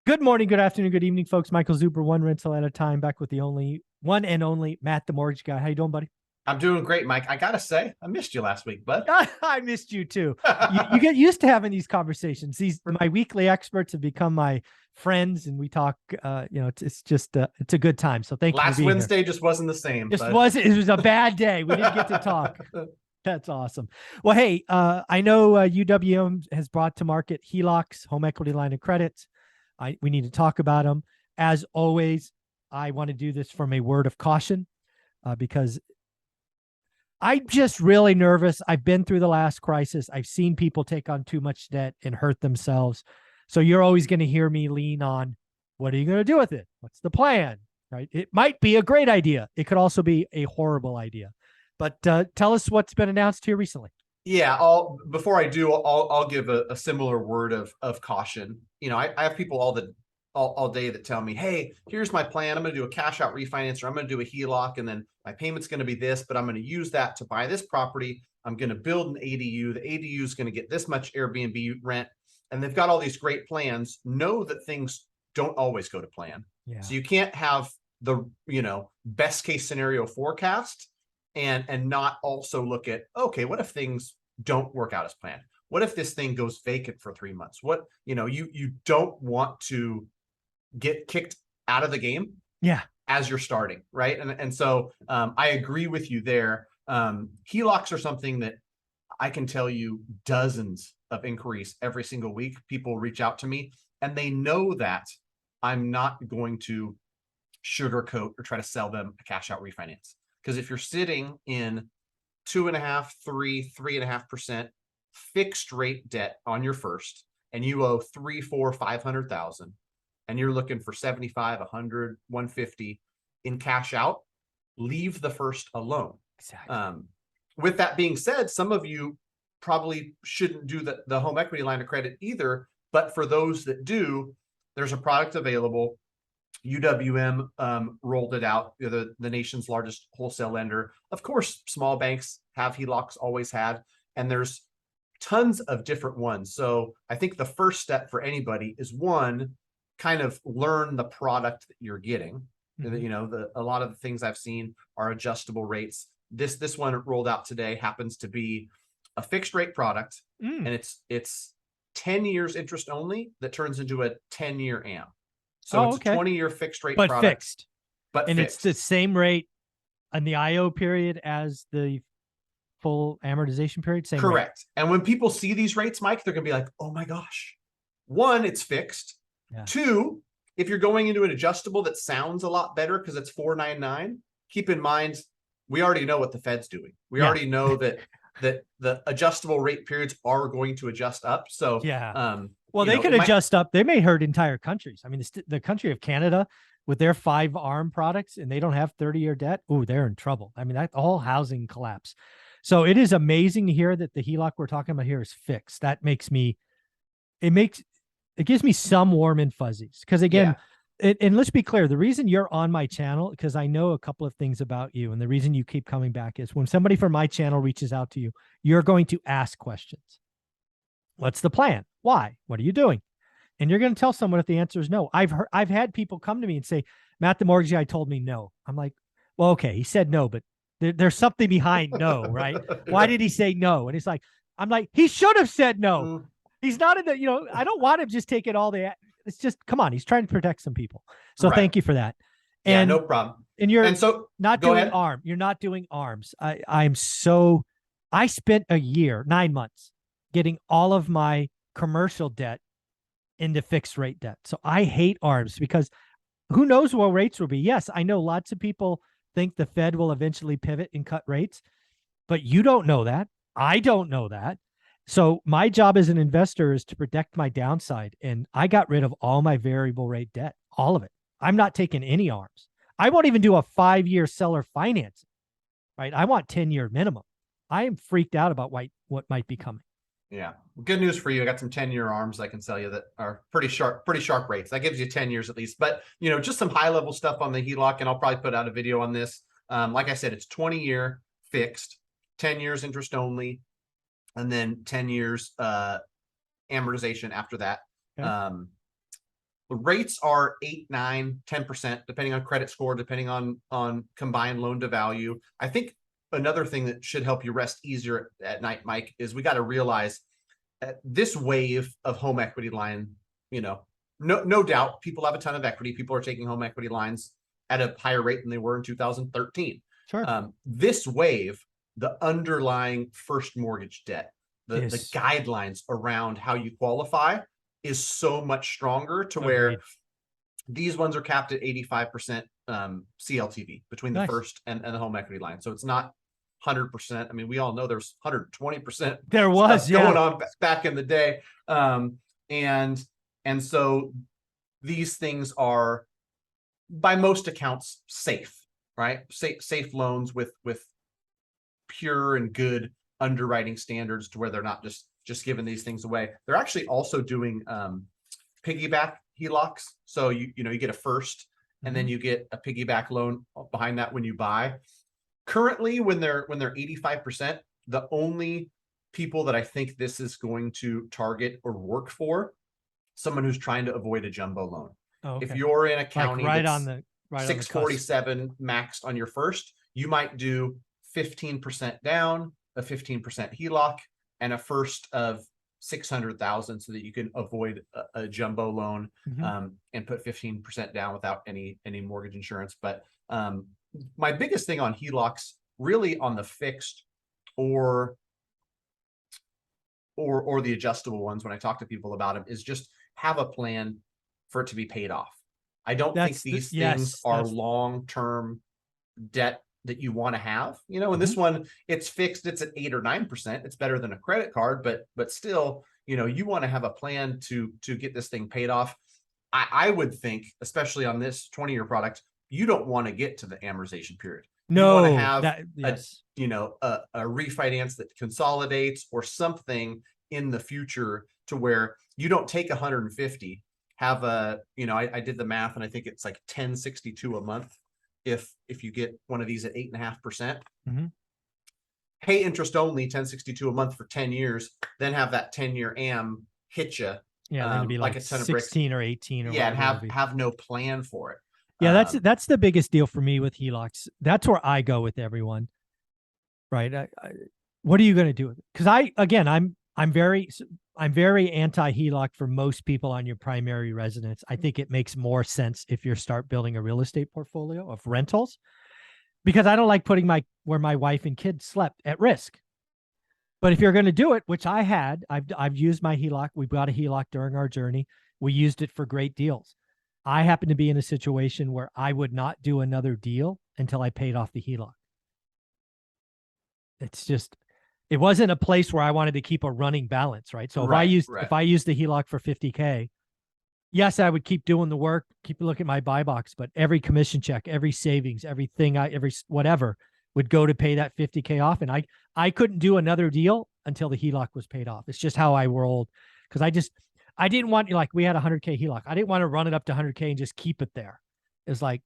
Good morning, good afternoon, good evening, folks. Michael Zuber, one rental at a time, back with the only one and only Matt, the mortgage guy. How you doing, buddy? I'm doing great, Mike. I gotta say, I missed you last week, bud. I missed you too. You get used to having these conversations. These my weekly experts have become my friends, and we talk. It's just it's a good time. So thank you for Last being here. Wednesday just wasn't the same. Just wasn't. It was a bad day. We didn't get to talk. That's awesome. Well, hey, I know UWM has brought to market HELOCs, home equity line of credit. We need to talk about them. As always, I want to do this from a word of caution because I'm just really nervous. I've been through the last crisis. I've seen people take on too much debt and hurt themselves. So you're always going to hear me lean on, what are you going to do with it? What's the plan? Right? It might be a great idea. It could also be a horrible idea. But tell us what's been announced here recently. Yeah, before I do, I'll give a similar word of caution. You know, I have people all day that tell me, hey, here's my plan. I'm going to do a cash out refinance, or I'm going to do a HELOC, and then my payment's going to be this, but I'm going to use that to buy this property. I'm going to build an ADU. The ADU is going to get this much Airbnb rent, and they've got all these great plans. Know that things don't always go to plan. Yeah. So you can't have the best case scenario forecast and not also look at, okay, what if things don't work out as planned? What if this thing goes vacant for 3 months? What, you don't want to get kicked out of the game as you're starting, right? And so I agree with you there. HELOCs are something that I can tell you dozens of inquiries every single week. People reach out to me and they know that I'm not going to sugarcoat or try to sell them a cash out refinance. Because if you're sitting in 2.5%, 3.5% fixed rate debt on your first, and you owe 3, 4, 500,000, and you're looking for 75, 100, 150 in cash out, leave the first alone. Exactly. With that being said, some of you probably shouldn't do the home equity line of credit either. But for those that do, there's a product available. UWM rolled it out, the nation's largest wholesale lender. Of course, small banks have HELOCs, always had, and there's tons of different ones. So I think the first step for anybody is, one, kind of learn the product that you're getting. Mm-hmm. A lot of the things I've seen are adjustable rates. This one rolled out today happens to be a fixed rate product, and it's 10 years interest only that turns into a 10-year AM. So it's a 20-year fixed rate product. Fixed. And it's the same rate on the IO period as the full amortization period? Same Correct. Rate. And when people see these rates, Mike, they're going to be like, oh my gosh. One, it's fixed. Yeah. Two, if you're going into an adjustable that sounds a lot better because it's 4.99, keep in mind, we already know what the Fed's doing. We already know that the adjustable rate periods are going to adjust up. So well, they could adjust up. They may hurt entire countries. I mean, the country of Canada with their 5-arm products, and they don't have 30-year debt. Oh, they're in trouble. I mean, that whole housing collapse. So it is amazing to hear that the HELOC we're talking about here is fixed. That makes me, it gives me some warm and fuzzies. Because again, and let's be clear, the reason you're on my channel, because I know a couple of things about you, and the reason you keep coming back is when somebody from my channel reaches out to you, you're going to ask questions. What's the plan? Why? What are you doing? And you're going to tell someone if the answer is no. I've had people come to me and say, Matt, the mortgage guy told me no. I'm like, well, okay, he said no, but there's something behind no, right? Why did he say no? And it's like, I'm like, he should have said no. He's not in the, I don't want him just taking all the, it's just, come on, he's trying to protect some people. So thank you for that. And, no problem. And you're not doing ARM. You're not doing ARMs. I spent a year, 9 months, getting all of my commercial debt into fixed rate debt. So I hate ARMs because who knows what rates will be. Yes, I know lots of people think the Fed will eventually pivot and cut rates, but you don't know that. I don't know that. So my job as an investor is to protect my downside. And I got rid of all my variable rate debt, all of it. I'm not taking any ARMs. I won't even do a 5-year seller financing, right? I want 10-year minimum. I am freaked out about what might be coming. Yeah. Good news for you. I got some 10-year ARMs I can sell you that are pretty sharp rates. That gives you 10 years at least. But, just some high level stuff on the HELOC, and I'll probably put out a video on this. Like I said, it's 20-year fixed, 10 years interest only, and then 10 years amortization after that. Okay. the rates are 8, 9, 10%, depending on credit score, depending on combined loan to value. I think another thing that should help you rest easier at night, Mike, is we got to realize this wave of home equity line, no doubt people have a ton of equity. People are taking home equity lines at a higher rate than they were in 2013. Sure. This wave, the underlying first mortgage debt, the guidelines around how you qualify is so much stronger to where these ones are capped at 85% CLTV between the first and the home equity line. So it's not 100%. I mean, we all know there's 120%. There was going on back in the day. And so these things are by most accounts safe, right? Safe loans with pure and good underwriting standards to where they're not just giving these things away. They're actually also doing piggyback HELOCs. So you get a first and then you get a piggyback loan behind that when you buy. Currently, when they're 85%, the only people that I think this is going to target or work for, someone who's trying to avoid a jumbo loan. Oh, okay. If you're in a county that's 647 maxed on your first, you might do 15% down, a 15% HELOC, and a first of 600,000 so that you can avoid a jumbo loan and put 15% down without any mortgage insurance. But my biggest thing on HELOCs, really on the fixed or the adjustable ones, when I talk to people about them, is just have a plan for it to be paid off. I don't think these things are long-term debt that you want to have, and this one, it's fixed, it's at 8 or 9%. It's better than a credit card, but still, you want to have a plan to get this thing paid off. I would think, especially on this 20-year product, you don't want to get to the amortization period. No, you want to have a refinance that consolidates or something in the future to where you don't take 150, have I did the math and I think it's like 1062 a month if you get one of these at 8.5%. Pay interest only 1062 a month for 10 years, then have that 10-year am hit you. Yeah, then it'd be like a ton of 16 or 18 or and have no plan for it. Yeah, that's the biggest deal for me with HELOCs. That's where I go with everyone, right? What are you going to do with it? Because I'm very anti-HELOC for most people on your primary residence. I think it makes more sense if you start building a real estate portfolio of rentals, because I don't like putting where my wife and kids slept at risk. But if you're going to do it, which I've used my HELOC. We bought a HELOC during our journey. We used it for great deals. I happen to be in a situation where I would not do another deal until I paid off the HELOC. It wasn't a place where I wanted to keep a running balance, right? So if I used the HELOC for 50K, yes, I would keep doing the work, keep looking at my buy box, but every commission check, every savings, everything, every whatever would go to pay that 50K off. And I couldn't do another deal until the HELOC was paid off. It's just how I rolled, because I didn't want, like, we had a 100K HELOC. I didn't want to run it up to 100K and just keep it there. It's like,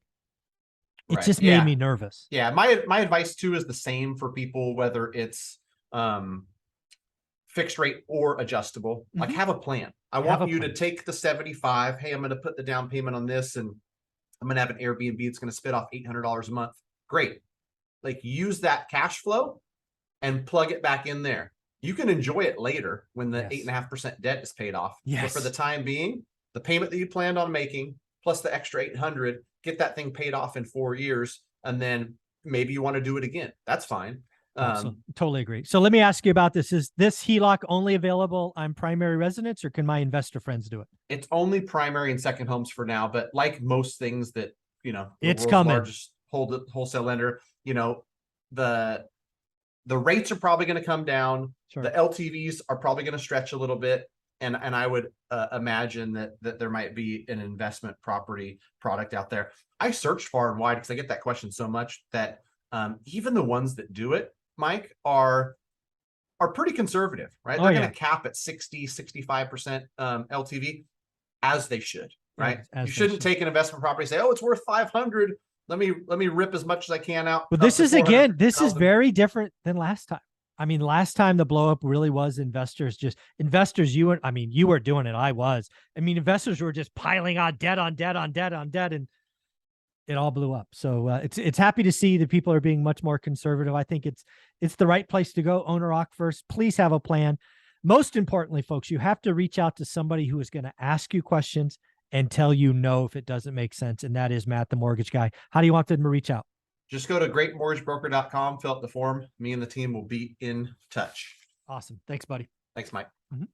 it just made me nervous. Yeah. My advice too is the same for people, whether it's fixed rate or adjustable. Like, have a plan. I want you to take the 75. Hey, I'm going to put the down payment on this and I'm going to have an Airbnb. It's going to spit off $800 a month. Great. Like, use that cash flow and plug it back in there. You can enjoy it later when the 8.5% debt is paid off. But for the time being, the payment that you planned on making plus the extra 800, get that thing paid off in 4 years. And then maybe you want to do it again. That's fine. Totally agree. So let me ask you about this. Is this HELOC only available on primary residence, or can my investor friends do it? It's only primary and second homes for now. But like most things that, it's coming. Largest wholesale lender, the rates are probably going to come down. Sure. The LTVs are probably going to stretch a little bit. And I would imagine that there might be an investment property product out there. I searched far and wide because I get that question so much that even the ones that do it, Mike, are pretty conservative, right? They're going to cap at 60, 65% LTV, as they should, right? You shouldn't take an investment property and say, oh, it's worth 500. Let me rip as much as I can out. But this is very different than last time. I mean, last time the blow up really was investors, you were doing it. I was. I mean, investors were just piling on debt on debt on debt on debt, and it all blew up. So it's happy to see that people are being much more conservative. I think it's the right place to go. Own a rock first. Please have a plan. Most importantly, folks, you have to reach out to somebody who is going to ask you questions and tell you no if it doesn't make sense. And that is Matt, the mortgage guy. How do you want them to reach out? Just go to greatmortgagebroker.com, fill out the form. Me and the team will be in touch. Awesome. Thanks, buddy. Thanks, Mike. Mhm.